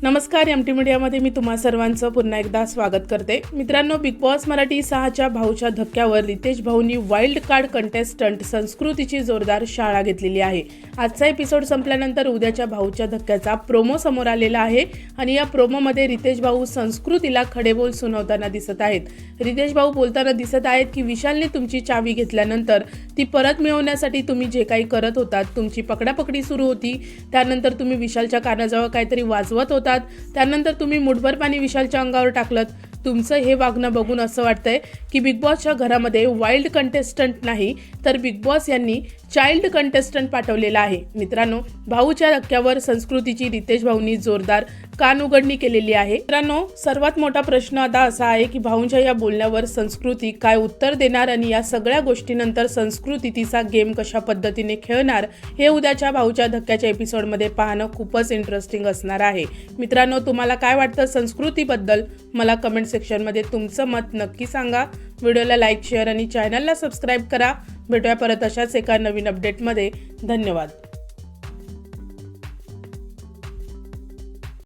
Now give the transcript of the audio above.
नमस्कार, एमटी मीडियामध्ये मी तुम्हा सर्वांचं पुन्हा एकदा स्वागत करते। मित्रांनो, बिग बॉस मराठी 6च्या भाऊच्या धक्क्यावर रितेश भाऊंनी वाईल्ड कार्ड कंटेस्टंट संस्कृतीची जोरदार शाळा घेतलेली आहे। आजचा एपिसोड संपल्यानंतर उद्याच्या भाऊच्या धक्क्याचा प्रोमो समोर आलेला आहे आणि या प्रोमोमध्ये रितेश भाऊ संस्कृतीला खडेबोल सुनावताना दिसत आहेत। रितेश भाऊ बोलताना दिसत आहेत की विशालने तुमची चावी घेतल्यानंतर ती परत मिळवण्यासाठी तुम्ही जे काही करत होतात, तुमची पकडापकडी सुरू होती, त्यानंतर तुम्ही विशालच्या कानाजवळ काहीतरी वाजवत होता, त्यानंतर तुम्ही मुठभर पाणी विशालच्या अंगावर टाकलं। तुमचं हे वागणं बघून असं वाटतंय की बिग बॉसच्या घरामध्ये वाईल्ड कंटेस्टंट नाही तर बिग बॉस यांनी चाइल्ड कंटेस्टंट पाठवलेला आहे। मित्रांनो, भाऊच्या धक्क्यावर संस्कृतीची रितेश भाऊंनी जोरदार कान उघडणी केलेली आहे। मित्रांनो, सर्वात मोठा प्रश्न आता असा आहे की भाऊंच्या या बोलण्यावर संस्कृती काय उत्तर देणार आणि या सगळ्या गोष्टीनंतर संस्कृती तिचा गेम कशा पद्धतीने खेळणार हे उद्याच्या भाऊच्या धक्क्याच्या एपिसोडमध्ये पाहणं खूपच इंटरेस्टिंग असणार आहे। मित्रांनो, तुम्हाला काय वाटतं संस्कृतीबद्दल? मला कमेंट सेक्शनमध्ये तुमचं मत नक्की सांगा। व्हिडिओला लाईक, शेअर आणि चॅनलला सबस्क्राईब करा। भेटूया परत अशाच एका नवीन अपडेटमध्ये। धन्यवाद।